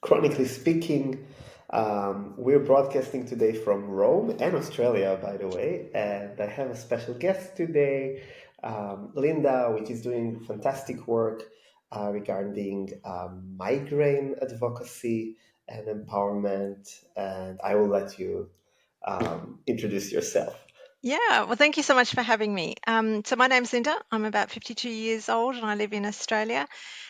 chronically speaking. We're broadcasting today from Rome and Australia, by the way, and I have a special guest today, Linda, which is doing fantastic work regarding migraine advocacy and empowerment. And I will let you introduce yourself. Yeah, well, thank you so much for having me. So my name's Linda. I'm about 52 years old and I live in Australia.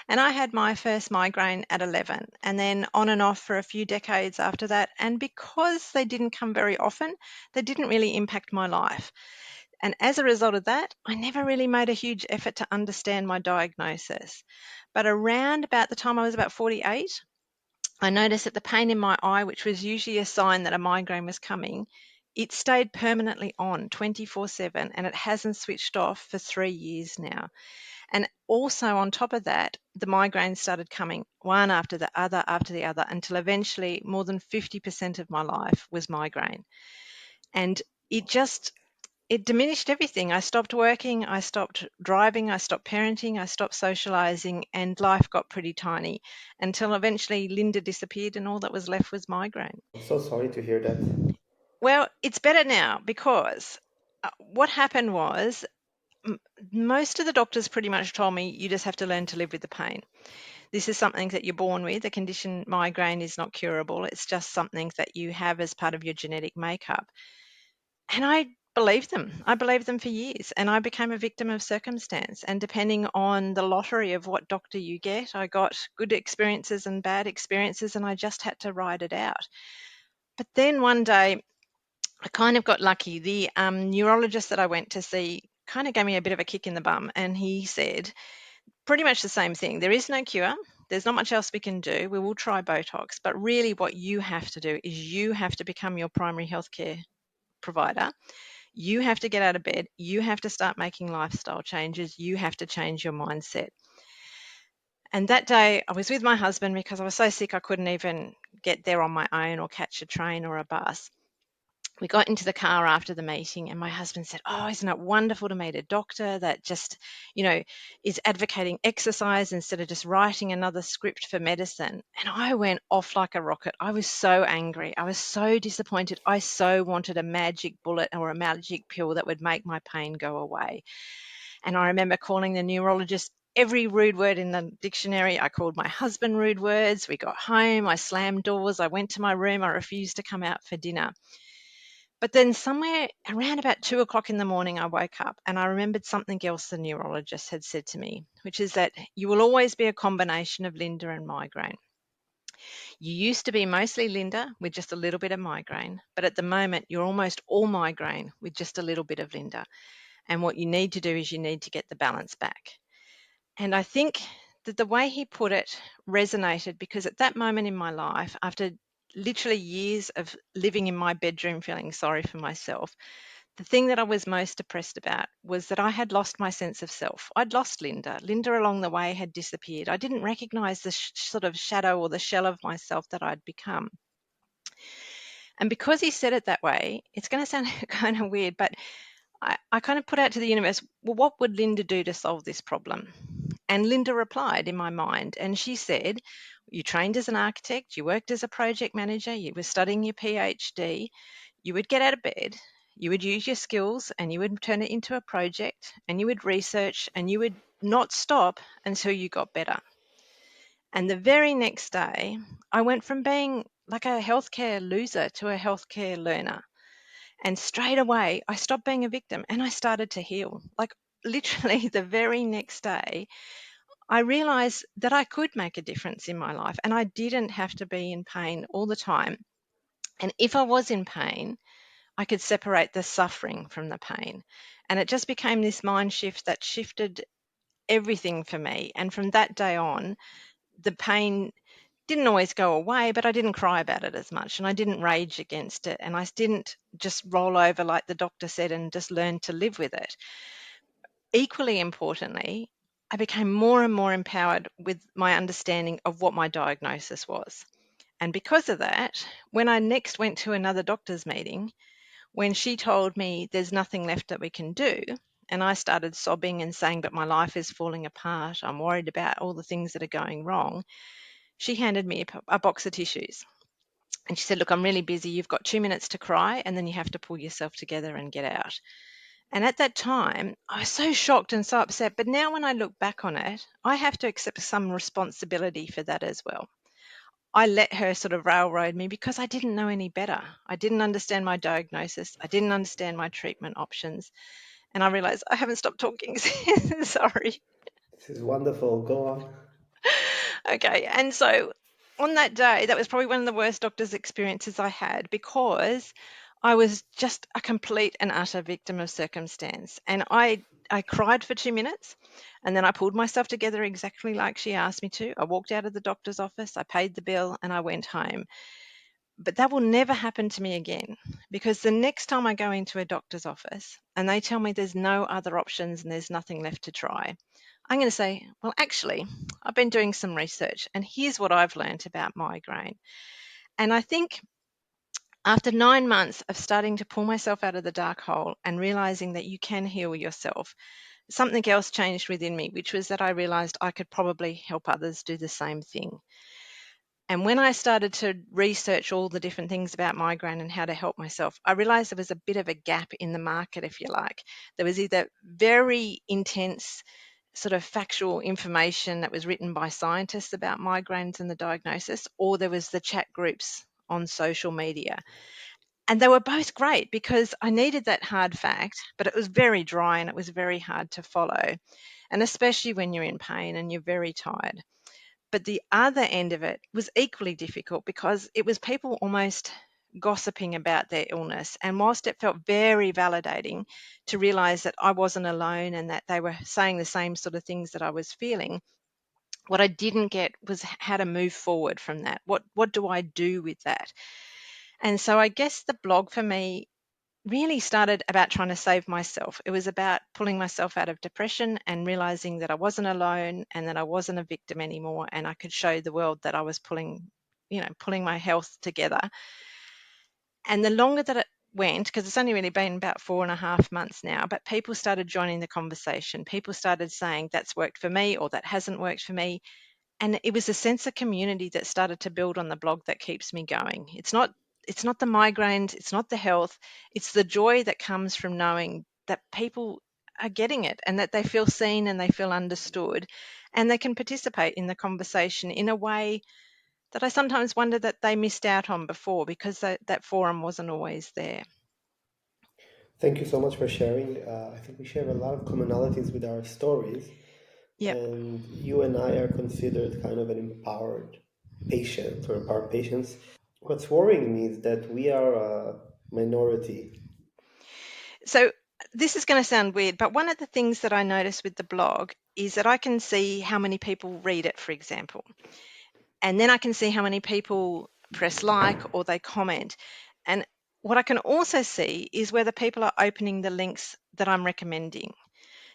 And I had my first migraine at 11 and then on and off for a few decades after that. And because they didn't come very often, they didn't really impact my life. And as a result of that, I never really made a huge effort to understand my diagnosis. But around about the time I was about 48, I noticed that the pain in my eye, which was usually a sign that a migraine was coming, it stayed permanently on 24/7 and it hasn't switched off for 3 years now. And also on top of that, the migraines started coming one after the other until eventually more than 50% of my life was migraine. And it just it diminished everything. I stopped working, I stopped driving, I stopped parenting, I stopped socializing, and life got pretty tiny until eventually Linda disappeared and all that was left was migraine. I'm so sorry to hear that. Well, it's better now because what happened was most of the doctors pretty much told me you just have to learn to live with the pain. This is something that you're born with. The condition migraine is not curable. It's just something that you have as part of your genetic makeup. And I believed them. I believed them for years, and I became a victim of circumstance. And depending on the lottery of what doctor you get, I got good experiences and bad experiences, and I just had to ride it out. But then one day, I kind of got lucky. The neurologist that I went to see kind of gave me a bit of a kick in the bum, and he said pretty much the same thing. There is no cure. There's not much else we can do. We will try Botox, but really what you have to do is you have to become your primary healthcare provider. You have to get out of bed. You have to start making lifestyle changes. You have to change your mindset. And that day I was with my husband because I was so sick I couldn't even get there on my own or catch a train or a bus. We got into the car after the meeting and my husband said, "Oh, isn't it wonderful to meet a doctor that just, is advocating exercise instead of just writing another script for medicine?" And I went off like a rocket. I was so angry. I was so disappointed. I so wanted a magic bullet or a magic pill that would make my pain go away. And I remember calling the neurologist every rude word in the dictionary. I called my husband rude words. We got home. I slammed doors. I went to my room. I refused to come out for dinner. But then somewhere around about 2 o'clock in the morning, I woke up and I remembered something else the neurologist had said to me, which is that you will always be a combination of Linda and migraine. You used to be mostly Linda with just a little bit of migraine, but at the moment you're almost all migraine with just a little bit of Linda. And what you need to do is you need to get the balance back. And I think that the way he put it resonated because at that moment in my life, after literally years of living in my bedroom feeling sorry for myself, the thing that I was most depressed about was that I had lost my sense of self. I'd lost Linda. Linda along the way had disappeared. I didn't recognize the sort of shadow or the shell of myself that I'd become. And because he said it that way, it's going to sound kind of weird, but I kind of put out to the universe, well, what would Linda do to solve this problem? And Linda replied in my mind, and she said, "You trained as an architect, you worked as a project manager, you were studying your PhD, you would get out of bed, you would use your skills and you would turn it into a project and you would research and you would not stop until you got better." And the very next day, I went from being like a healthcare loser to a healthcare learner. And straight away, I stopped being a victim and I started to heal. Like literally the very next day, I realized that I could make a difference in my life and I didn't have to be in pain all the time. And if I was in pain, I could separate the suffering from the pain. And it just became this mind shift that shifted everything for me. And from that day on, the pain didn't always go away, but I didn't cry about it as much and I didn't rage against it. And I didn't just roll over like the doctor said and just learn to live with it. Equally importantly, I became more and more empowered with my understanding of what my diagnosis was. And because of that, when I next went to another doctor's meeting, when she told me there's nothing left that we can do, and I started sobbing and saying, but my life is falling apart, I'm worried about all the things that are going wrong, she handed me a box of tissues. And she said, "Look, I'm really busy. You've got 2 minutes to cry, and then you have to pull yourself together and get out." And at that time, I was so shocked and so upset. But now when I look back on it, I have to accept some responsibility for that as well. I let her sort of railroad me because I didn't know any better. I didn't understand my diagnosis. I didn't understand my treatment options. And I realized I haven't stopped talking. Sorry. This is wonderful. Go on. Okay. And so on that day, that was probably one of the worst doctor's experiences I had, because I was just a complete and utter victim of circumstance. And I cried for 2 minutes, and then I pulled myself together exactly like she asked me to. I walked out of the doctor's office, I paid the bill, and I went home. But that will never happen to me again, because the next time I go into a doctor's office and they tell me there's no other options and there's nothing left to try, I'm going to say, well, actually, I've been doing some research and here's what I've learned about migraine. And I think after 9 months of starting to pull myself out of the dark hole and realizing that you can heal yourself, something else changed within me, which was that I realized I could probably help others do the same thing. And when I started to research all the different things about migraine and how to help myself, I realized there was a bit of a gap in the market, if you like. There was either very intense sort of factual information that was written by scientists about migraines and the diagnosis, or there was the chat groups on social media. And they were both great because I needed that hard fact, but it was very dry and it was very hard to follow. And especially when you're in pain and you're very tired. But the other end of it was equally difficult because it was people almost gossiping about their illness. And whilst it felt very validating to realize that I wasn't alone and that they were saying the same sort of things that I was feeling, what I didn't get was how to move forward from that. What do I do with that? And so I guess the blog for me really started about trying to save myself. It was about pulling myself out of depression and realizing that I wasn't alone and that I wasn't a victim anymore, and I could show the world that I was pulling my health together. And the longer that it went, because it's only really been about 4.5 months now, but people started joining the conversation. People started saying that's worked for me or that hasn't worked for me. And it was a sense of community that started to build on the blog that keeps me going. It's not the migraines, it's not the health, it's the joy that comes from knowing that people are getting it and that they feel seen and they feel understood and they can participate in the conversation in a way that I sometimes wonder that they missed out on before because that forum wasn't always there. Thank you so much for sharing. I think we share a lot of commonalities with our stories, Yep. and you and I are considered kind of an empowered patient or empowered patients. What's worrying me is that we are a minority. So this is going to sound weird, but one of the things that I notice with the blog is that I can see how many people read it, for example. And then I can see how many people press like or they comment. And what I can also see is whether people are opening the links that I'm recommending.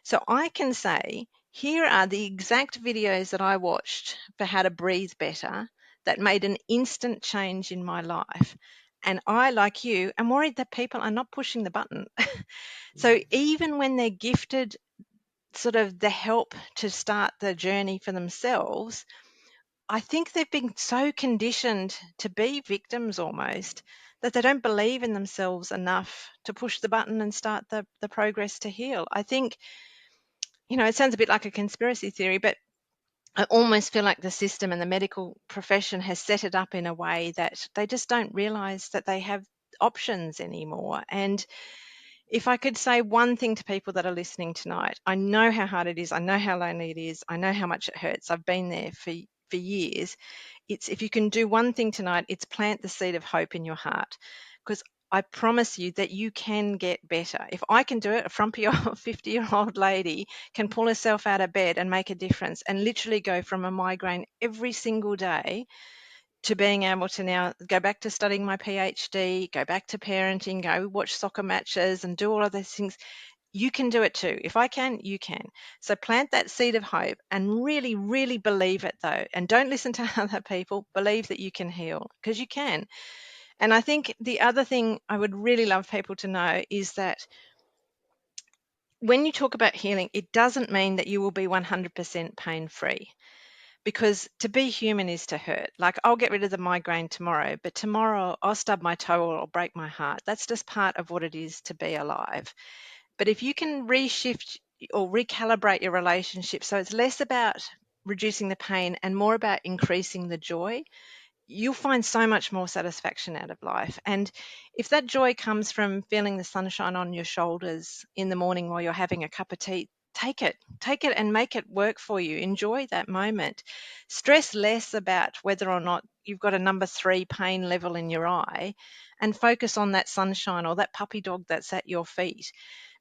So I can say, here are the exact videos that I watched for how to breathe better that made an instant change in my life. And I, like you, am worried that people are not pushing the button. So even when they're gifted sort of the help to start the journey for themselves, I think they've been so conditioned to be victims almost that they don't believe in themselves enough to push the button and start the progress to heal. I think, it sounds a bit like a conspiracy theory, but I almost feel like the system and the medical profession has set it up in a way that they just don't realize that they have options anymore. And if I could say one thing to people that are listening tonight, I know how hard it is. I know how lonely it is. I know how much it hurts. I've been there for years. It's, if you can do one thing tonight, it's plant the seed of hope in your heart, because I promise you that you can get better. If I can do it, a frumpy old 50-year-old lady can pull herself out of bed and make a difference and literally go from a migraine every single day to being able to now go back to studying my PhD, go back to parenting, go watch soccer matches and do all of those things. You can do it too. If I can, you can. So plant that seed of hope and really, really believe it though. And don't listen to other people. Believe that you can heal, because you can. And I think the other thing I would really love people to know is that when you talk about healing, it doesn't mean that you will be 100% pain free. because to be human is to hurt. Like, I'll get rid of the migraine tomorrow, but tomorrow I'll stub my toe or I'll break my heart. That's just part of what it is to be alive. But if you can reshift or recalibrate your relationship so it's less about reducing the pain and more about increasing the joy, you'll find so much more satisfaction out of life. And if that joy comes from feeling the sunshine on your shoulders in the morning while you're having a cup of tea, take it and make it work for you. Enjoy that moment. Stress less about whether or not you've got a number 3 pain level in your eye, and focus on that sunshine or that puppy dog that's at your feet.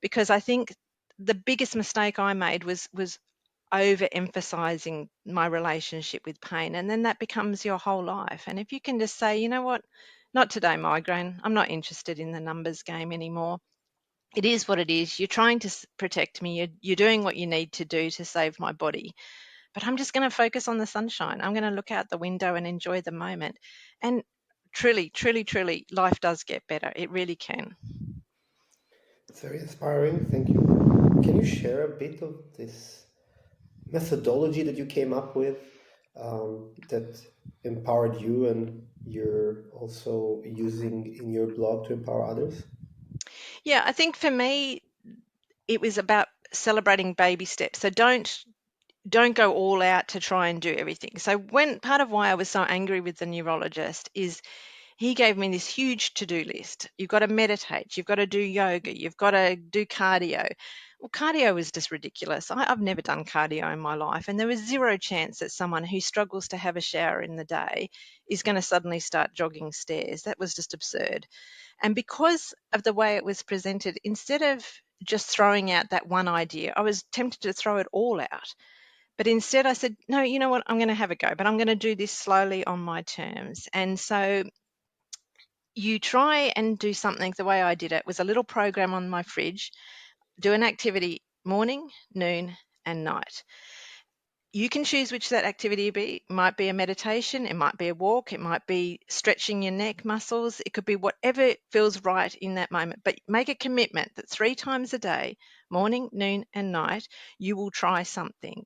Because I think the biggest mistake I made was overemphasizing my relationship with pain, and then that becomes your whole life. And if you can just say, you know what, not today, migraine, I'm not interested in the numbers game anymore. It is what it is. You're trying to protect me. You're doing what you need to do to save my body, but I'm just going to focus on the sunshine. I'm going to look out the window and enjoy the moment. And truly, truly, truly, life does get better. It really can. It's very inspiring. Thank you. Can you share a bit of this methodology that you came up with that empowered you and you're also using in your blog to empower others? Yeah, I think for me, it was about celebrating baby steps. So don't go all out to try and do everything. So when part of why I was so angry with the neurologist is he gave me this huge to-do list. You've got to meditate, you've got to do yoga, you've got to do cardio. Well, cardio is just ridiculous. I've never done cardio in my life, and there is zero chance that someone who struggles to have a shower in the day is going to suddenly start jogging stairs. That was just absurd. And because of the way it was presented, instead of just throwing out that one idea, I was tempted to throw it all out. But instead, I said, no, you know what? I'm going to have a go, but I'm going to do this slowly on my terms. And so you try and do something the way I did it was a little program on my fridge, do an activity morning, noon, and night. You can choose which that activity be. It might be a meditation, it might be a walk, it might be stretching your neck muscles, it could be whatever feels right in that moment. But make a commitment that 3 times a day, morning, noon, and night, you will try something.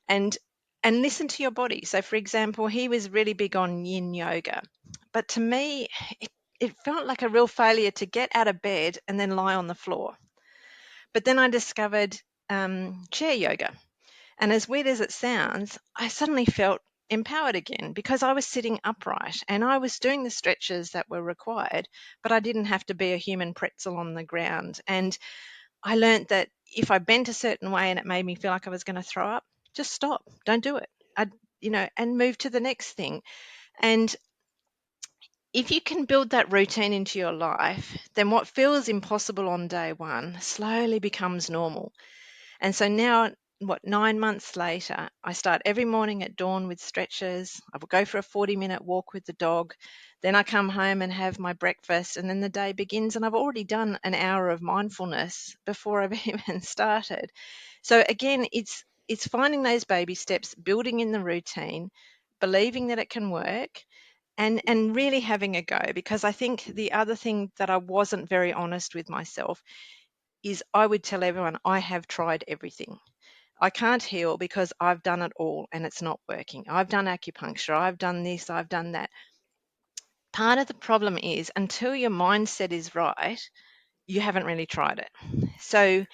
and and listen to your body. So for example, he was really big on yin yoga, but to me it felt like a real failure to get out of bed and then lie on the floor. But then I discovered chair yoga, and as weird as it sounds, I suddenly felt empowered again because I was sitting upright and I was doing the stretches that were required, but I didn't have to be a human pretzel on the ground. And I learned that if I bent a certain way and it made me feel like I was going to throw up, just stop, don't do it. And move to the next thing. And if you can build that routine into your life, then what feels impossible on day one slowly becomes normal. And so now, 9 months later, I start every morning at dawn with stretches. I will go for a 40-minute walk with the dog. Then I come home and have my breakfast, and then the day begins. And I've already done an hour of mindfulness before I've even started. So again, it's finding those baby steps, building in the routine, believing that it can work, and really having a go. Because I think the other thing that I wasn't very honest with myself is I would tell everyone I have tried everything. I can't heal because I've done it all and it's not working. I've done acupuncture, I've done this, I've done that. Part of the problem is until your mindset is right, you haven't really tried it. So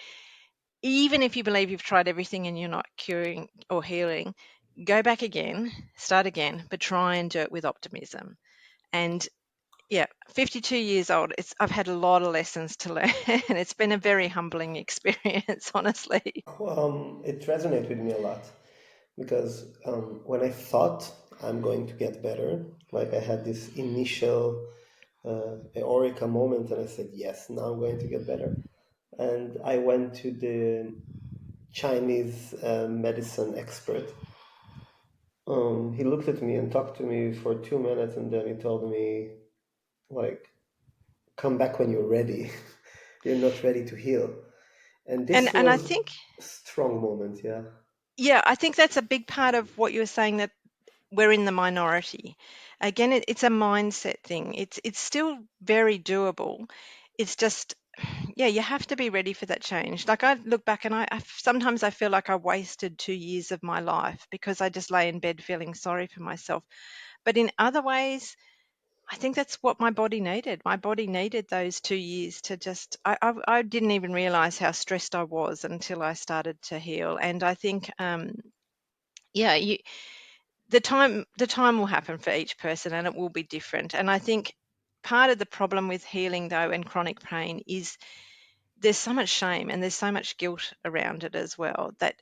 even if you believe you've tried everything and you're not curing or healing, go back again, start again, but try and do it with optimism. And yeah, 52 years old. I've had a lot of lessons to learn, and it's been a very humbling experience, honestly. It resonated with me a lot because when I thought I'm going to get better, like I had this initial eureka moment and I said, yes, now I'm going to get better. And I went to the Chinese medicine expert. He looked at me and talked to me for 2 minutes and then he told me, like, come back when you're ready. You're not ready to heal. And And this and I was think, a strong moment, yeah. yeah, I think that's a big part of what you were saying, that we're in the minority. Again, it's a mindset thing. It's still very doable. It's just yeah, you have to be ready for that change. Like I look back and sometimes I feel like I wasted 2 years of my life because I just lay in bed feeling sorry for myself. But in other ways, I think that's what my body needed. My body needed those 2 years to just, I didn't even realize how stressed I was until I started to heal. And I think, yeah, the time will happen for each person and it will be different. And I think part of the problem with healing though and chronic pain is there's so much shame and there's so much guilt around it as well, that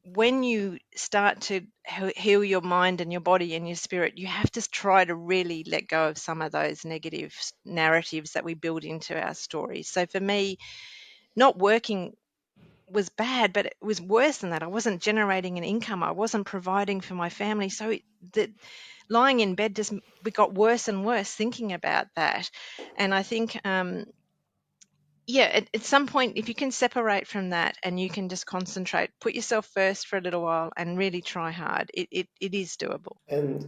when you start to heal your mind and your body and your spirit, you have to try to really let go of some of those negative narratives that we build into our stories. So for me, not working was bad, but it was worse than that. I wasn't generating an income. I wasn't providing for my family. So the lying in bed just we got worse and worse thinking about that. And I think yeah, at some point, if you can separate from that and you can just concentrate, put yourself first for a little while and really try hard, it is doable. And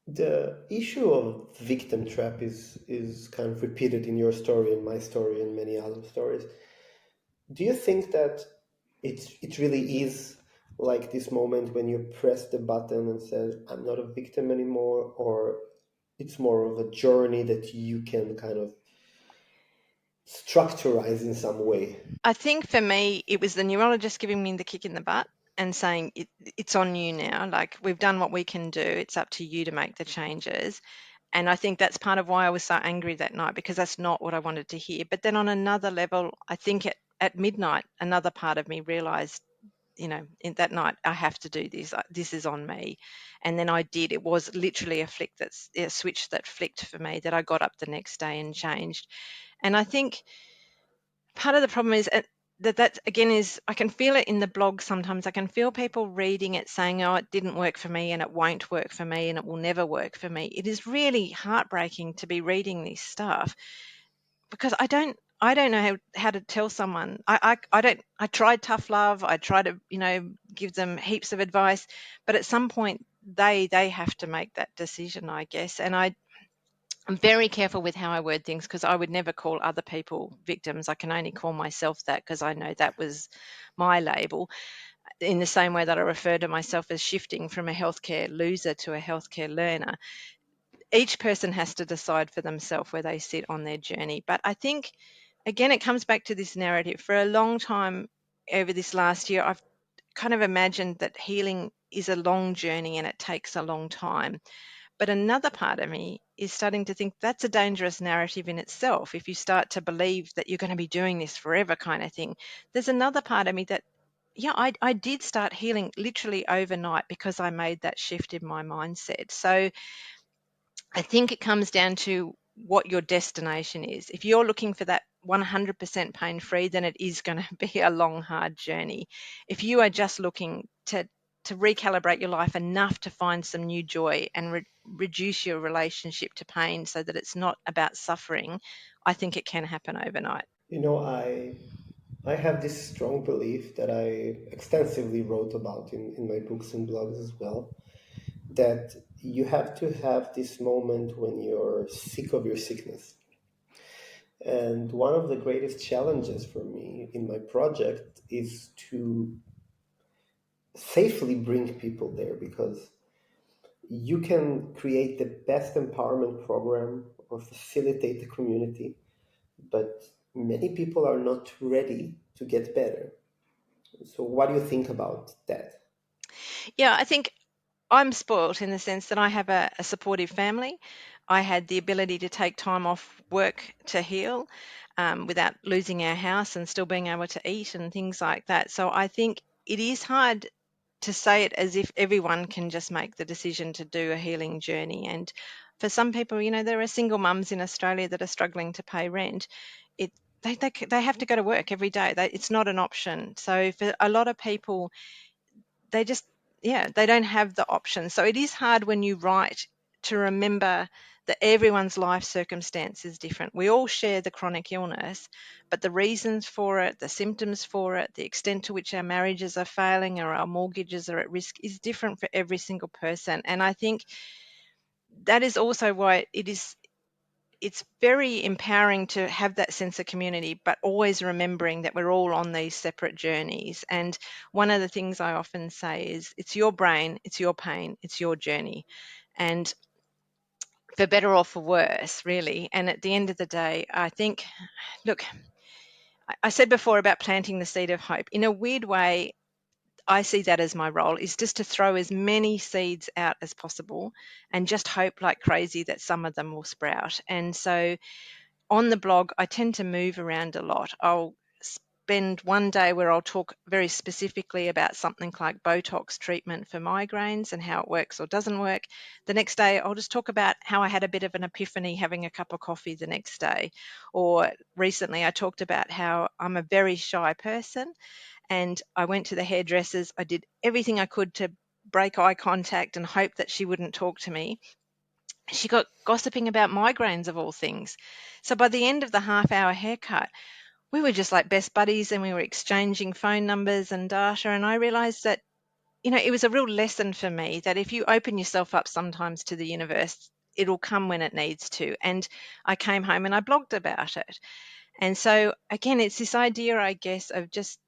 the issue of victim trap is kind of repeated in your story and my story and many other stories. Do you think that it really is like this moment when you press the button and says, I'm not a victim anymore, or it's more of a journey that you can kind of structurize in some way? I think for me, it was the neurologist giving me the kick in the butt and saying, it's on you now. Like, we've done what we can do. It's up to you to make the changes. And I think that's part of why I was so angry that night, because that's not what I wanted to hear. But then on another level, I think at midnight, another part of me realized, in that night, I have to do this. This is on me. And then I did. It was literally a switch that flicked for me, that I got up the next day and changed. And I think part of the problem is that again is I can feel it in the blog sometimes. I can feel people reading it saying, oh, it didn't work for me and it won't work for me and it will never work for me. It is really heartbreaking to be reading this stuff, because I don't know how to tell someone. I don't. I tried tough love. I try to give them heaps of advice, but at some point they have to make that decision, I guess. And I'm very careful with how I word things, because I would never call other people victims. I can only call myself that, because I know that was my label. In the same way that I refer to myself as shifting from a healthcare loser to a healthcare learner, each person has to decide for themselves where they sit on their journey. But I think, again, it comes back to this narrative. For a long time over this last year, I've kind of imagined that healing is a long journey and it takes a long time. But another part of me is starting to think that's a dangerous narrative in itself. If you start to believe that you're going to be doing this forever, kind of thing, there's another part of me that, yeah, I did start healing literally overnight because I made that shift in my mindset. So I think it comes down to what your destination is. If you're looking for that 100% pain free, then it is going to be a long, hard journey. If you are just looking to recalibrate your life enough to find some new joy and reduce your relationship to pain so that it's not about suffering, I think it can happen overnight. You know, I have this strong belief that I extensively wrote about in my books and blogs as well, that you have to have this moment when you're sick of your sickness. And one of the greatest challenges for me in my project is to safely bring people there, because you can create the best empowerment program or facilitate the community, but many people are not ready to get better. So, what do you think about that? Yeah, I think I'm spoilt in the sense that I have a supportive family. I had the ability to take time off work to heal, without losing our house and still being able to eat and things like that. So I think it is hard to say it as if everyone can just make the decision to do a healing journey. And for some people, there are single mums in Australia that are struggling to pay rent. It they have to go to work every day. It's not an option. So for a lot of people, they just, yeah, they don't have the option. So it is hard when you write to remember that everyone's life circumstance is different. We all share the chronic illness, but the reasons for it, the symptoms for it, the extent to which our marriages are failing or our mortgages are at risk is different for every single person. And I think that is also why it's very empowering to have that sense of community, but always remembering that we're all on these separate journeys. And one of the things I often say is, it's your brain, it's your pain, it's your journey. And for better or for worse, really. And at the end of the day, I think, look, I said before about planting the seed of hope. In a weird way, I see that as my role, is just to throw as many seeds out as possible and just hope like crazy that some of them will sprout. And so on the blog, I tend to move around a lot. I'll spend one day where I'll talk very specifically about something like Botox treatment for migraines and how it works or doesn't work. The next day, I'll just talk about how I had a bit of an epiphany having a cup of coffee the next day. Or recently, I talked about how I'm a very shy person and I went to the hairdressers. I did everything I could to break eye contact and hope that she wouldn't talk to me. She got gossiping about migraines of all things. So by the end of the half-hour haircut, we were just like best buddies and we were exchanging phone numbers and data. And I realized that, it was a real lesson for me that if you open yourself up sometimes to the universe, it'll come when it needs to. And I came home and I blogged about it. And so again, it's this idea, I guess, of just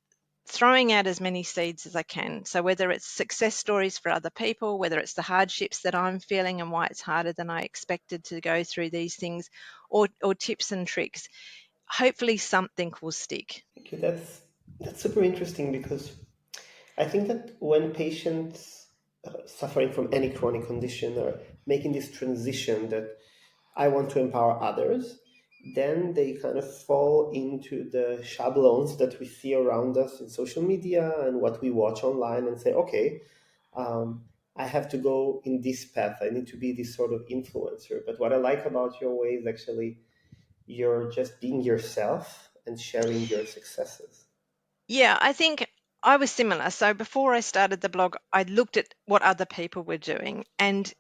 throwing out as many seeds as I can. So whether it's success stories for other people, whether it's the hardships that I'm feeling and why it's harder than I expected to go through these things, or tips and tricks, hopefully something will stick. Okay, that's super interesting because I think that when patients suffering from any chronic condition are making this transition that I want to empower others, then they kind of fall into the schablons that we see around us in social media and what we watch online and say, okay, I have to go in this path. I need to be this sort of influencer. But what I like about your way is actually you're just being yourself and sharing your successes. Yeah, I think I was similar. So before I started the blog, I looked at what other people were doing and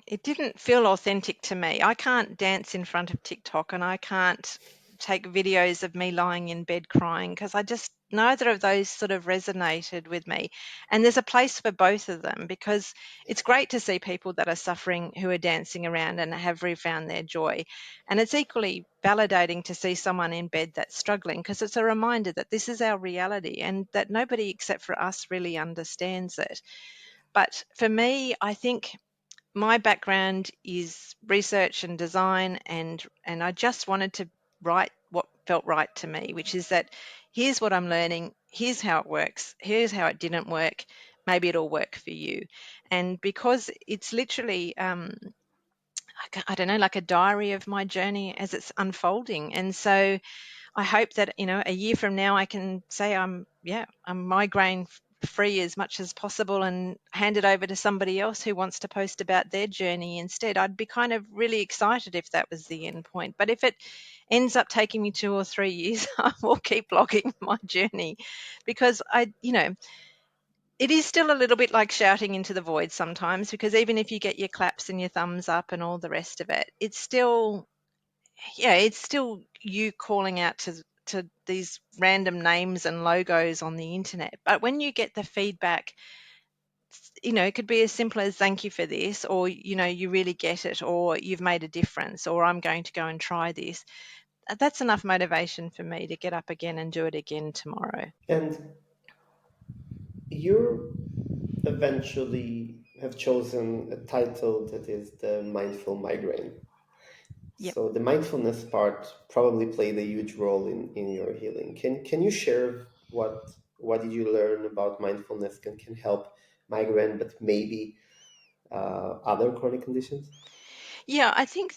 it didn't feel authentic to me. I can't dance in front of TikTok and I can't take videos of me lying in bed crying because neither of those sort of resonated with me. And there's a place for both of them because it's great to see people that are suffering who are dancing around and have refound their joy. And it's equally validating to see someone in bed that's struggling because it's a reminder that this is our reality and that nobody except for us really understands it. But for me, I think my background is research and design, and I just wanted to write what felt right to me, which is that here's what I'm learning, here's how it works, here's how it didn't work, maybe it'll work for you. And because it's literally I don't know, like a diary of my journey as it's unfolding. And so I hope that, a year from now I can say I'm migraine free as much as possible and hand it over to somebody else who wants to post about their journey instead. I'd be kind of really excited if that was the end point. But if it ends up taking me 2 or 3 years, I will keep blogging my journey because it is still a little bit like shouting into the void sometimes, because even if you get your claps and your thumbs up and all the rest of it, it's still you calling out to these random names and logos on the internet. But when you get the feedback, it could be as simple as thank you for this, or you really get it, or you've made a difference, or I'm going to go and try this. That's enough motivation for me to get up again and do it again tomorrow. And you eventually have chosen a title that is the Mindful Migraine. Yep. So the mindfulness part probably played a huge role in your healing. Can you share what did you learn about mindfulness can help migraine, but maybe other chronic conditions? Yeah, I think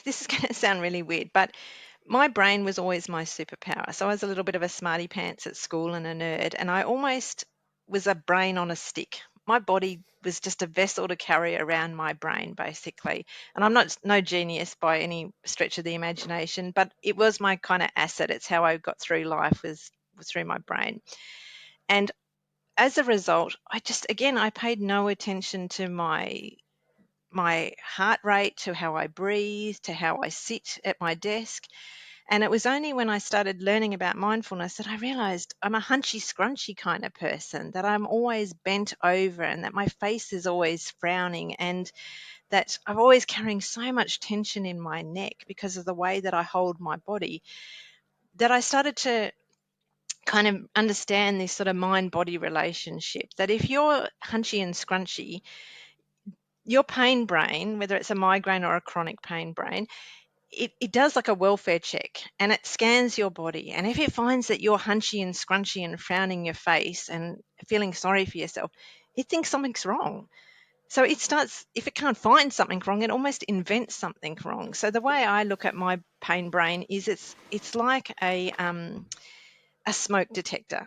this is going to sound really weird, but my brain was always my superpower. So I was a little bit of a smarty pants at school and a nerd, and I almost was a brain on a stick. My body was just a vessel to carry around my brain, basically. And I'm not no genius by any stretch of the imagination, but it was my kind of asset. It's how I got through life was through my brain. And as a result, I paid no attention to my heart rate, to how I breathe, to how I sit at my desk. And it was only when I started learning about mindfulness that I realized I'm a hunchy, scrunchy kind of person, that I'm always bent over and that my face is always frowning, and that I'm always carrying so much tension in my neck because of the way that I hold my body, that I started to kind of understand this sort of mind body relationship. That if you're hunchy and scrunchy, your pain brain, whether it's a migraine or a chronic pain brain, it does like a welfare check, and it scans your body. And if it finds that you're hunchy and scrunchy and frowning your face and feeling sorry for yourself, it thinks something's wrong. So it starts, if it can't find something wrong, it almost invents something wrong. So the way I look at my pain brain is it's like a smoke detector.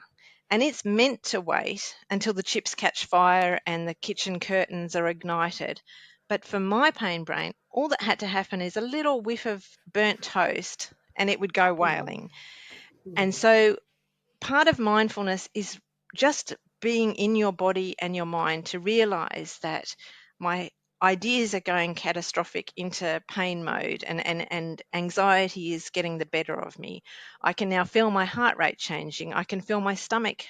And it's meant to wait until the chips catch fire and the kitchen curtains are ignited. But for my pain brain, all that had to happen is a little whiff of burnt toast and it would go wailing. And so part of mindfulness is just being in your body and your mind to realize that my ideas are going catastrophic into pain mode, and anxiety is getting the better of me. I can now feel my heart rate changing. I can feel my stomach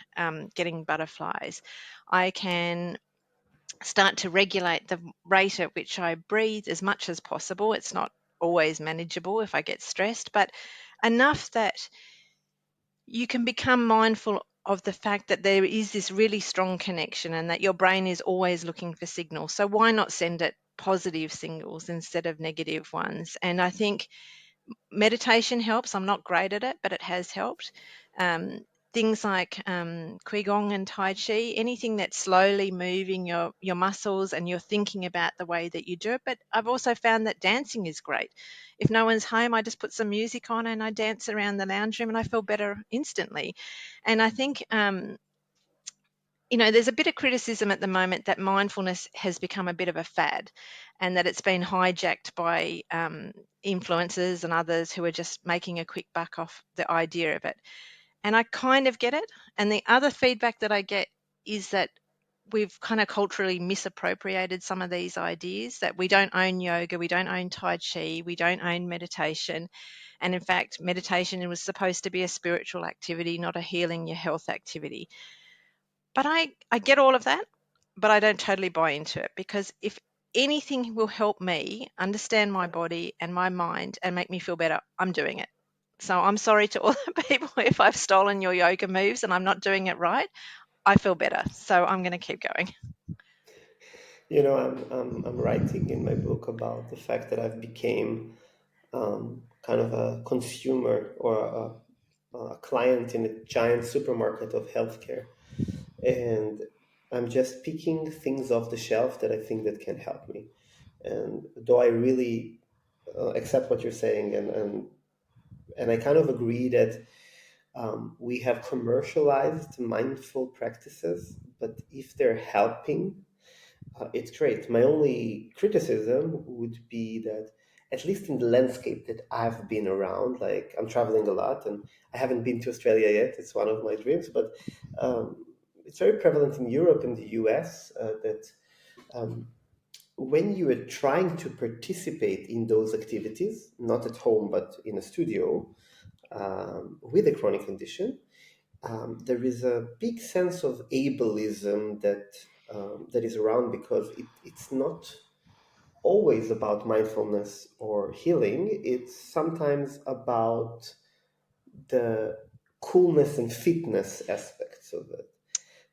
getting butterflies. I can start to regulate the rate at which I breathe as much as possible. It's not always manageable if I get stressed, but enough that you can become mindful of the fact that there is this really strong connection and that your brain is always looking for signals. So why not send it positive signals instead of negative ones? And I think meditation helps. I'm not great at it, but it has helped. Um, Things like Qigong and Tai Chi, anything that's slowly moving your muscles and you're thinking about the way that you do it. But I've also found that dancing is great. If no one's home, I just put some music on and I dance around the lounge room and I feel better instantly. And I think there's a bit of criticism at the moment that mindfulness has become a bit of a fad, and that it's been hijacked by influencers and others who are just making a quick buck off the idea of it. And I kind of get it. And the other feedback that I get is that we've kind of culturally misappropriated some of these ideas, that we don't own yoga, we don't own Tai Chi, we don't own meditation. And in fact, meditation was supposed to be a spiritual activity, not a healing your health activity. But I get all of that, but I don't totally buy into it, because if anything will help me understand my body and my mind and make me feel better, I'm doing it. So I'm sorry to all the people if I've stolen your yoga moves and I'm not doing it right. I feel better, so I'm going to keep going. I'm writing in my book about the fact that I've became kind of a consumer or a client in a giant supermarket of healthcare, and I'm just picking things off the shelf that I think that can help me. And though I really accept what you're saying, and I kind of agree that we have commercialized mindful practices, but if they're helping, it's great. My only criticism would be that, at least in the landscape that I've been around, like I'm traveling a lot and I haven't been to Australia yet. It's one of my dreams, but it's very prevalent in Europe and the US that um, when you are trying to participate in those activities, not at home, but in a studio with a chronic condition, there is a big sense of ableism that is around, because it's not always about mindfulness or healing. It's sometimes about the coolness and fitness aspects of it.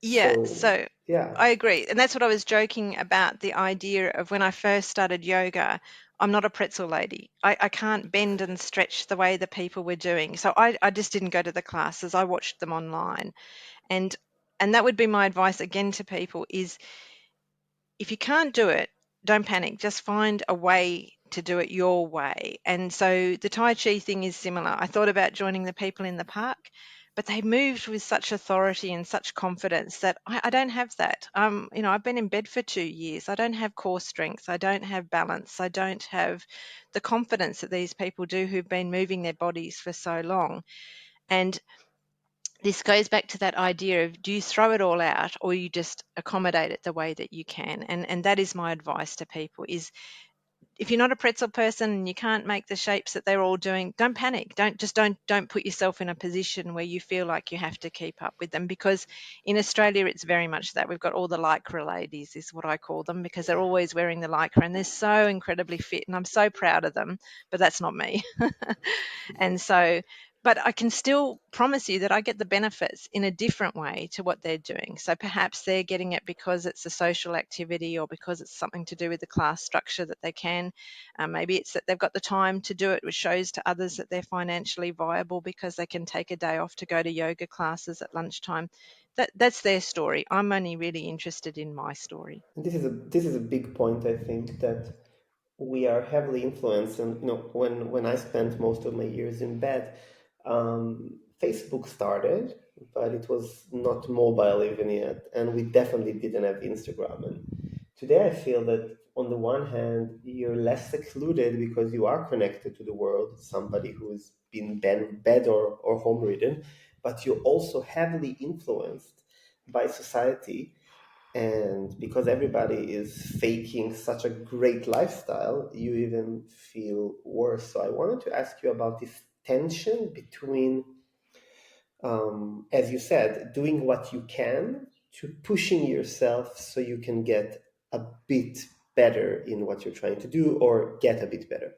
Yeah, So so yeah, I agree. And that's what I was joking about, the idea of when I first started yoga. I'm not a pretzel lady. I can't bend and stretch the way the people were doing. So I just didn't go to the classes. I watched them online. And and that would be my advice again to people is, if you can't do it, don't panic. Just find a way to do it your way. And so the Tai Chi thing is similar. I thought about joining the people in the park, but they moved with such authority and such confidence that I don't have that. I've been in bed for 2 years. I don't have core strength. I don't have balance. I don't have the confidence that these people do who've been moving their bodies for so long. And this goes back to that idea of, do you throw it all out or you just accommodate it the way that you can? And that is my advice to people is, if you're not a pretzel person and you can't make the shapes that they're all doing, don't panic. Don't put yourself in a position where you feel like you have to keep up with them, because in Australia it's very much that. We've got all the lycra ladies, is what I call them, because they're always wearing the lycra and they're so incredibly fit, and I'm so proud of them, but that's not me. And so, but I can still promise you that I get the benefits in a different way to what they're doing. So perhaps they're getting it because it's a social activity, or because it's something to do with the class structure that they can. Maybe it's that they've got the time to do it, which shows to others that they're financially viable because they can take a day off to go to yoga classes at lunchtime. That's their story. I'm only really interested in my story. And this is a big point, I think, that we are heavily influenced. And when I spent most of my years in bed, Facebook started, but it was not mobile even yet, and we definitely didn't have Instagram. And today I feel that on the one hand you're less secluded because you are connected to the world, somebody who's been bed or home ridden, but you're also heavily influenced by society. And because everybody is faking such a great lifestyle, you even feel worse. So I wanted to ask you about this tension between, as you said, doing what you can to pushing yourself so you can get a bit better in what you're trying to do, or get a bit better.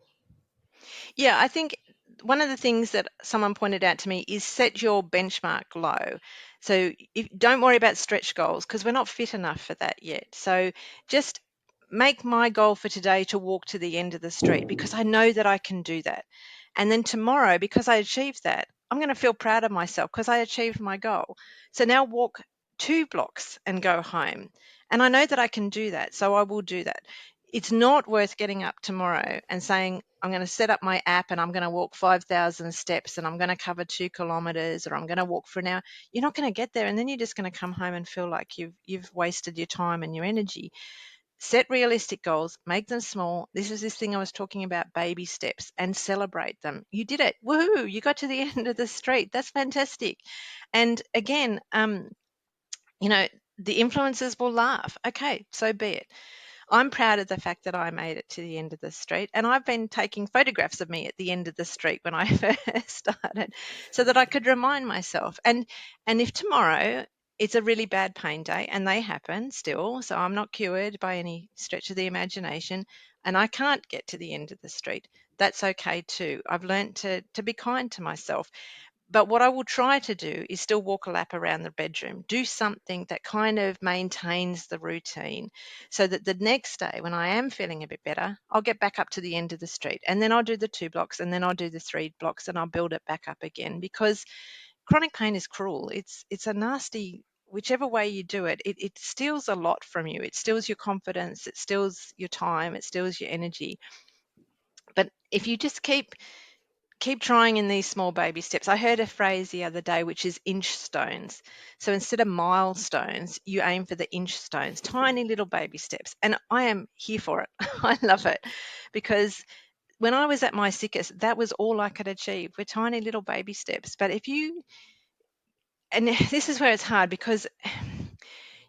Yeah, I think one of the things that someone pointed out to me is set your benchmark low. So don't worry about stretch goals, because we're not fit enough for that yet. So just make my goal for today to walk to the end of the street, because I know that I can do that. And then tomorrow, because I achieved that, I'm going to feel proud of myself because I achieved my goal. So now walk 2 blocks and go home. And I know that I can do that. So I will do that. It's not worth getting up tomorrow and saying, I'm going to set up my app and I'm going to walk 5,000 steps and I'm going to cover 2 kilometers, or I'm going to walk for an hour. You're not going to get there. And then you're just going to come home and feel like you've wasted your time and your energy. Set realistic goals, make them small. This is this thing I was talking about, baby steps, and celebrate them. You did it. Woohoo. You got to the end of the street. That's fantastic. And again, you know, the influencers will laugh. Okay, so be it. I'm proud of the fact that I made it to the end of the street, and I've been taking photographs of me at the end of the street when I first started, so that I could remind myself. And if tomorrow it's a really bad pain day, and they happen still, so I'm not cured by any stretch of the imagination, and I can't get to the end of the street, that's okay too. I've learned to be kind to myself. But what I will try to do is still walk a lap around the bedroom, do something that kind of maintains the routine, so that the next day when I am feeling a bit better, I'll get back up to the end of the street, and then I'll do the 2 blocks, and then I'll do the 3 blocks, and I'll build it back up again, because chronic pain is cruel. It's a nasty, whichever way you do it, it steals a lot from you. It steals your confidence, it steals your time, it steals your energy. But if you just keep trying in these small baby steps. I heard a phrase the other day, which is inch stones. So instead of milestones, you aim for the inch stones, tiny little baby steps. And I am here for it. I love it, because when I was at my sickest, that was all I could achieve, were tiny little baby steps. But if you, and this is where it's hard, because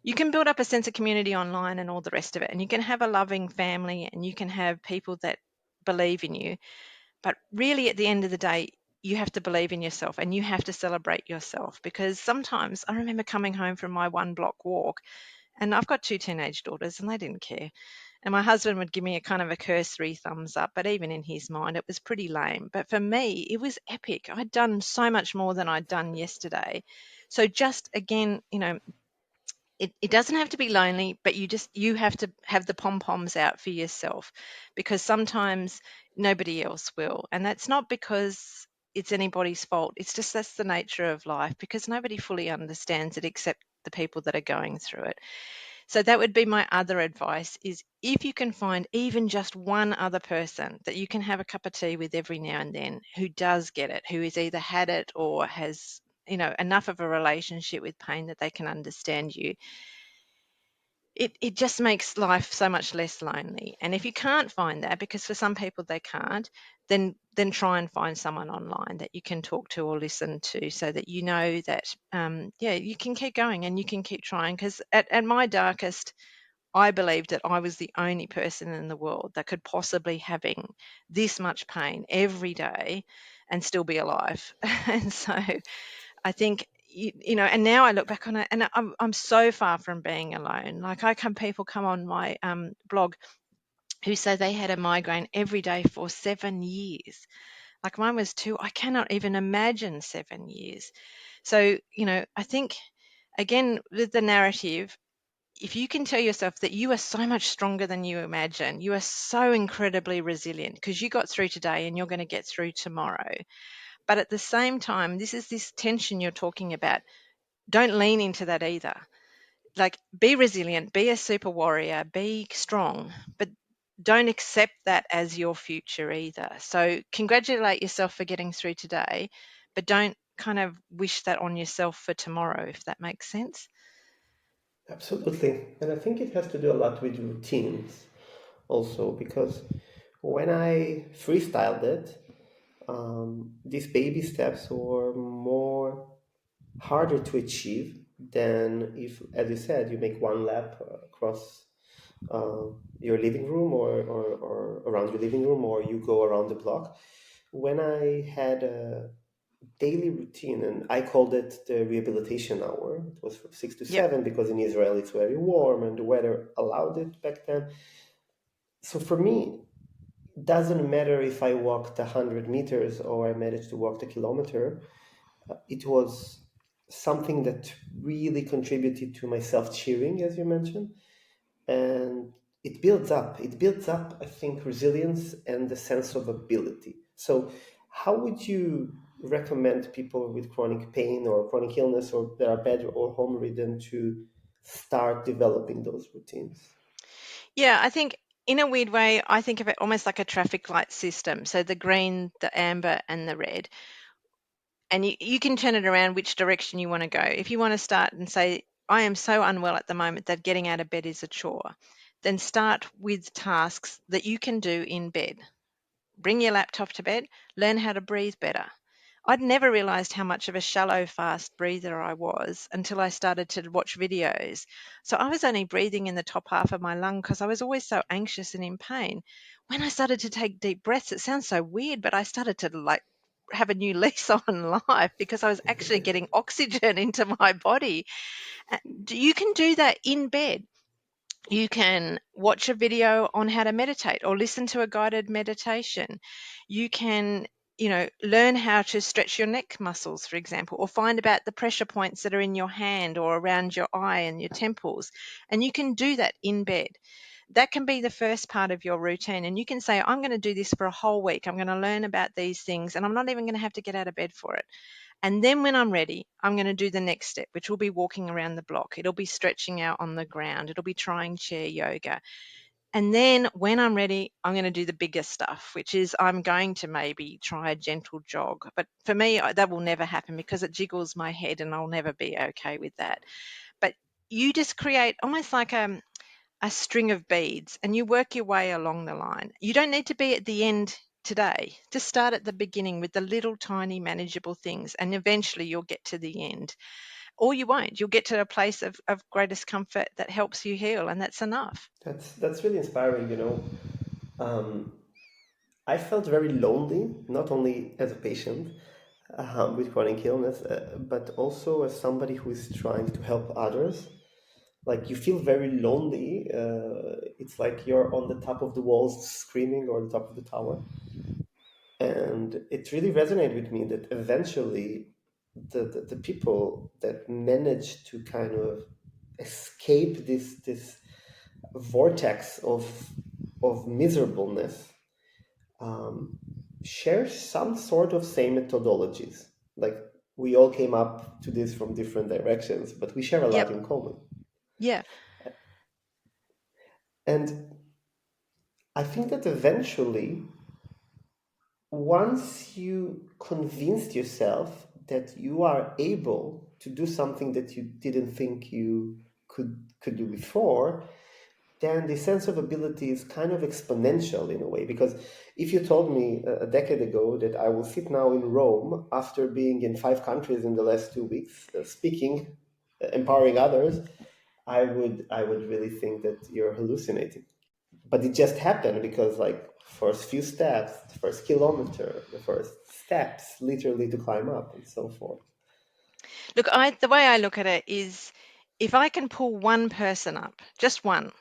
you can build up a sense of community online and all the rest of it, and you can have a loving family and you can have people that believe in you. But really, at the end of the day, you have to believe in yourself and you have to celebrate yourself, because sometimes I remember coming home from my 1 block walk, and I've got 2 teenage daughters and they didn't care. And my husband would give me a kind of a cursory thumbs up, but even in his mind, it was pretty lame. But for me, it was epic. I'd done so much more than I'd done yesterday. So just again, it doesn't have to be lonely, but you have to have the pom-poms out for yourself, because sometimes nobody else will. And that's not because it's anybody's fault. It's just that's the nature of life, because nobody fully understands it except the people that are going through it. So that would be my other advice, is if you can find even just one other person that you can have a cup of tea with every now and then, who does get it, who has either had it or has enough of a relationship with pain that they can understand you, it just makes life so much less lonely. And if you can't find that, because for some people they can't, then try and find someone online that you can talk to or listen to, so that you know that yeah, you can keep going and you can keep trying. Because at my darkest, I believed that I was the only person in the world that could possibly having this much pain every day and still be alive. And so I think, and now I look back on it, and I'm so far from being alone. Like people come on my blog who say they had a migraine every day for 7 years. Like mine was 2. I cannot even imagine 7 years. So, I think, again, with the narrative, if you can tell yourself that you are so much stronger than you imagine, you are so incredibly resilient because you got through today and you're going to get through tomorrow. But at the same time, this tension you're talking about. Don't lean into that either. Like, be resilient, be a super warrior, be strong, but don't accept that as your future either. So congratulate yourself for getting through today, but don't kind of wish that on yourself for tomorrow, if that makes sense. Absolutely. And I think it has to do a lot with routines also, because when I freestyled it, these baby steps were more harder to achieve than if, as you said, you make one lap across uh, your living room, or around your living room, or you go around the block. When I had a daily routine, and I called it the rehabilitation hour, it was from 6 to Yep. 7 because in Israel it's very warm and the weather allowed it back then. So for me, it doesn't matter if I walked 100 meters or I managed to walk the kilometer. It was something that really contributed to my self-cheering, as you mentioned, and it builds up, I think, resilience and the sense of ability. So how would you recommend people with chronic pain or chronic illness, or that are bed or home ridden, to start developing those routines? Yeah, I think in a weird way, I think of it almost like a traffic light system. So the green, the amber, and the red. And you can turn it around which direction you want to go. If you want to start and say, I am so unwell at the moment that getting out of bed is a chore, then start with tasks that you can do in bed. Bring your laptop to bed, learn how to breathe better. I'd never realized how much of a shallow, fast breather I was until I started to watch videos. So I was only breathing in the top half of my lung because I was always so anxious and in pain. When I started to take deep breaths, it sounds so weird, but I started to have a new lease on life because I was actually getting oxygen into my body. You can do that in bed. You can watch a video on how to meditate or listen to a guided meditation. You can, learn how to stretch your neck muscles, for example, or find about the pressure points that are in your hand or around your eye and your temples. And you can do that in bed. That can be the first part of your routine. And you can say, I'm going to do this for a whole week. I'm going to learn about these things, and I'm not even going to have to get out of bed for it. And then when I'm ready, I'm going to do the next step, which will be walking around the block. It'll be stretching out on the ground. It'll be trying chair yoga. And then when I'm ready, I'm going to do the bigger stuff, which is I'm going to maybe try a gentle jog. But for me, that will never happen because it jiggles my head and I'll never be okay with that. But you just create almost like a string of beads and you work your way along the line. You don't need to be at the end today. Just start at the beginning with the little tiny manageable things and eventually you'll get to the end. Or you won't. You'll get to a place of greatest comfort that helps you heal, and that's enough. That's really inspiring. I felt very lonely, not only as a patient with chronic illness, but also as somebody who is trying to help others. Like, you feel very lonely. It's like you're on the top of the walls screaming, or the top of the tower. And it really resonated with me that eventually the people that manage to kind of escape this vortex of miserableness um, share some sort of same methodologies. Like, we all came up to this from different directions, but we share a lot Yep. in common. Yeah. And I think that eventually, once you convinced yourself that you are able to do something that you didn't think you could do before, then the sense of ability is kind of exponential in a way. Because if you told me a decade ago that I will sit now in Rome after being in 5 countries in the last 2 weeks, speaking, empowering others, I would really think that you're hallucinating. But it just happened because, like, first few steps, the first kilometer, the first steps, literally to climb up and so forth. Look, the way I look at it is if I can pull one person up, just one,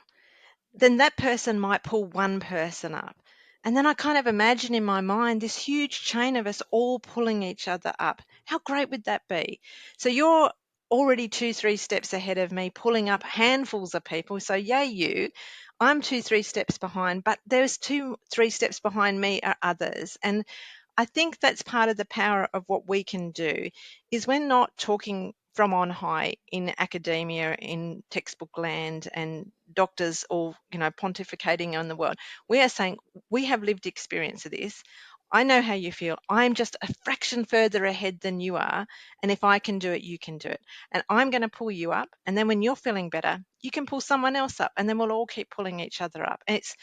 then that person might pull one person up. And then I kind of imagine in my mind this huge chain of us all pulling each other up. How great would that be? So you're already 2, 3 steps ahead of me, pulling up handfuls of people. So, yay, you. I'm 2, 3 steps behind, but there's 2, 3 steps behind me are others. And I think that's part of the power of what we can do is we're not talking from on high in academia, in textbook land, and doctors all, pontificating on the world. We are saying we have lived experience of this. I know how you feel. I'm just a fraction further ahead than you are. And if I can do it, you can do it. And I'm going to pull you up. And then when you're feeling better, you can pull someone else up. And then we'll all keep pulling each other up. And it's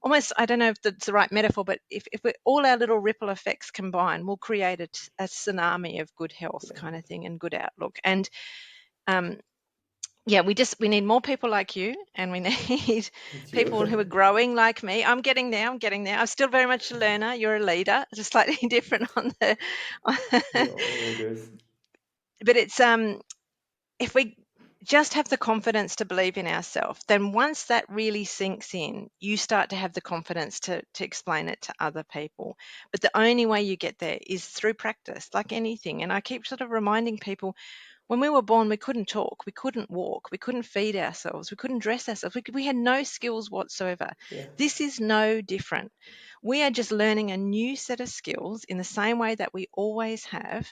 almost, I don't know if that's the right metaphor, but if we, all our little ripple effects combine, we'll create a tsunami of good health Yeah, kind of thing and good outlook. And um, yeah, we need more people like you, and we need thank people who are you. growing like me. I'm getting there. I'm getting there. I'm still very much a learner. You're a leader, just slightly different on the. We're all leaders. But it's if we just have the confidence to believe in ourselves, then once that really sinks in, you start to have the confidence to explain it to other people. But the only way you get there is through practice, like anything. And I keep sort of reminding people when we were born, we couldn't talk, we couldn't walk, we couldn't feed ourselves, we couldn't dress ourselves, we had no skills whatsoever. Yeah. This is no different. We are just learning a new set of skills in the same way that we always have.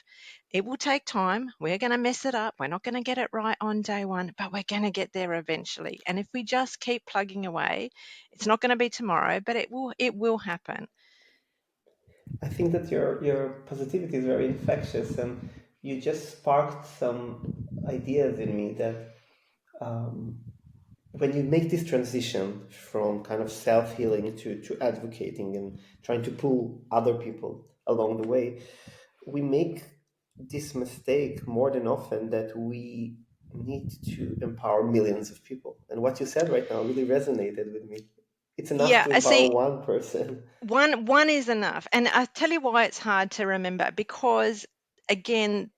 It will take time. We're going to mess it up. We're not going to get it right on day one, but we're going to get there eventually. And if we just keep plugging away, it's not going to be tomorrow, but it will happen. I think that your positivity is very infectious, and you just sparked some ideas in me that um, when you make this transition from kind of self healing to advocating and trying to pull other people along the way, we make this mistake more than often that we need to empower millions of people. And what you said right now really resonated with me. It's enough Yeah, to I empower see. one person. One is enough. And I tell you why it's hard to remember because again,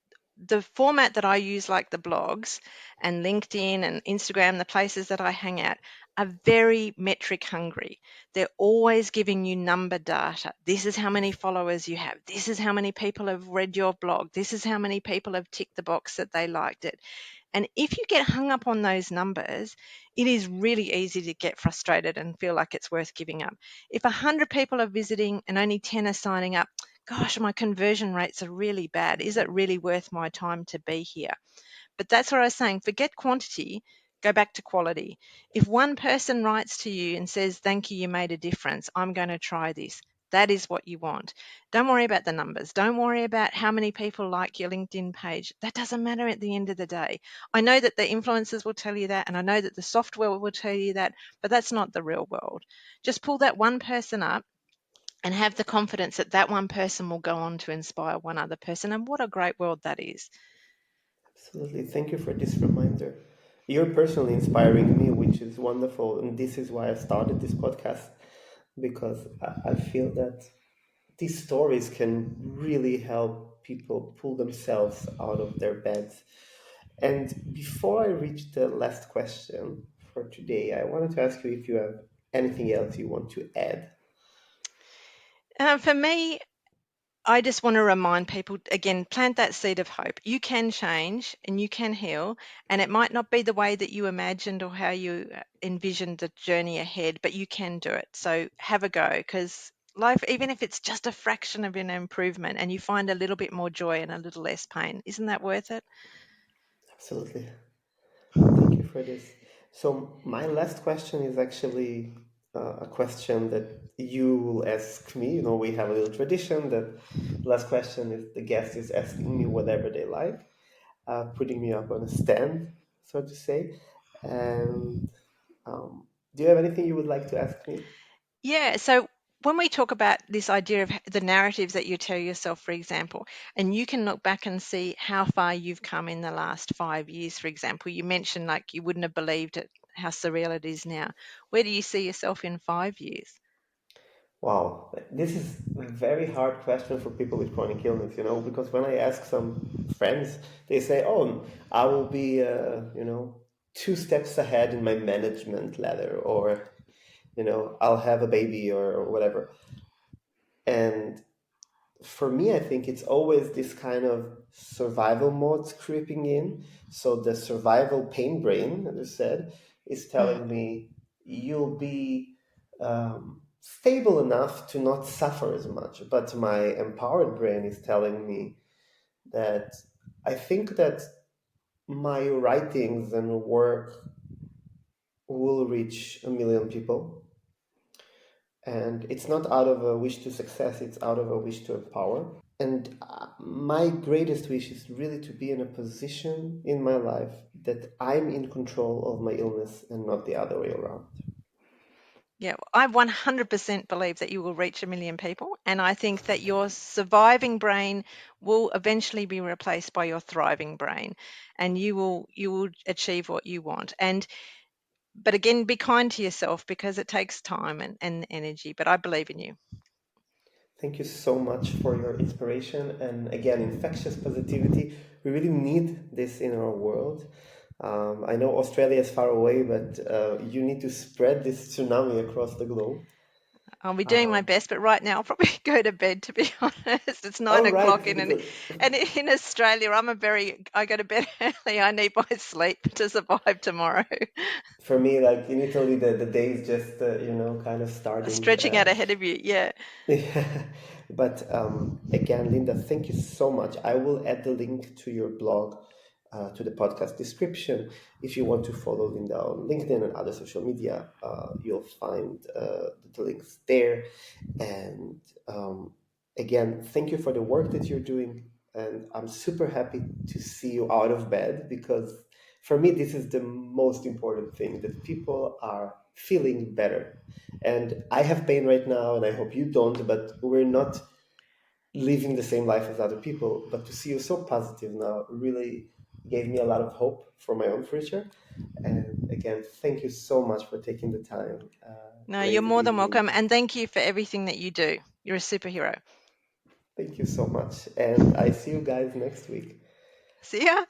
the format that I use, like the blogs and LinkedIn and Instagram, the places that I hang out, are very metric hungry. They're always giving you number data. This is how many followers you have. This is how many people have read your blog. This is how many people have ticked the box that they liked it. And if you get hung up on those numbers, it is really easy to get frustrated and feel like it's worth giving up. If 100 people are visiting and only 10 are signing up, gosh, my conversion rates are really bad. Is it really worth my time to be here? But that's what I was saying. Forget quantity, go back to quality. If one person writes to you and says, thank you, you made a difference, I'm going to try this. That is what you want. Don't worry about the numbers. Don't worry about how many people like your LinkedIn page. That doesn't matter at the end of the day. I know that the influencers will tell you that, and I know that the software will tell you that, but that's not the real world. Just pull that one person up and have the confidence that that one person will go on to inspire one other person. And what a great world that is. Absolutely. Thank you for this reminder. You're personally inspiring me, which is wonderful. And this is why I started this podcast, because I feel that these stories can really help people pull themselves out of their beds. And before I reach the last question for today, I wanted to ask you if you have anything else you want to add. For me, I just want to remind people again, plant that seed of hope. You can change and you can heal, and it might not be the way that you imagined or how you envisioned the journey ahead, but you can do it. So have a go because life, even if it's just a fraction of an improvement and you find a little bit more joy and a little less pain, isn't that worth it? Absolutely. Thank you for this. So, my last question is actually a question that you will ask me. You know, we have a little tradition that the last question is the guest is asking me whatever they like, putting me up on a stand, so to say. And do you have anything you would like to ask me? Yeah. So when we talk about this idea of the narratives that you tell yourself, for example, and you can look back and see how far you've come in the last 5 years, for example, you mentioned like you wouldn't have believed it, how surreal it is now. Where do you see yourself in 5 years? Wow, this is a very hard question for people with chronic illness, because when I ask some friends, they say, "Oh, I will be, 2 steps ahead in my management ladder," or, "I'll have a baby," or whatever. And for me, I think it's always this kind of survival mode creeping in. So the survival pain brain, as I said, is Mm. telling me you'll be stable enough to not suffer as much. But my empowered brain is telling me that I think that my writings and work will reach 1 million people. And it's not out of a wish to success, it's out of a wish to empower. And my greatest wish is really to be in a position in my life that I'm in control of my illness and not the other way around. Yeah, I 100% believe that you will reach 1 million people. And I think that your surviving brain will eventually be replaced by your thriving brain, and you will achieve what you want. But again, be kind to yourself because it takes time and energy. But I believe in you. Thank you so much for your inspiration and again, infectious positivity. We really need this in our world. I know Australia is far away, but you need to spread this tsunami across the globe. I'll be doing my Um, best, but right now I'll probably go to bed, to be honest. It's nine oh, right, o'clock because and in Australia, I go to bed early. I need my sleep to survive tomorrow. for me, like in Italy, the day is just, kind of starting. Stretching out ahead of you. Yeah. Yeah. But again, Linda, thank you so much. I will add the link to your blog to the podcast description. If you want to follow Linda on LinkedIn and other social media, you'll find the links there. And again, thank you for the work that you're doing. And I'm super happy to see you out of bed because for me, this is the most important thing that people are feeling better. And I have pain right now, and I hope you don't, but we're not living the same life as other people. But to see you so positive now really gave me a lot of hope for my own future. And again, thank you so much for taking the time. No, you're Great more than evening. welcome. And thank you for everything that you do. You're a superhero. Thank you so much. And I see you guys next week. See ya.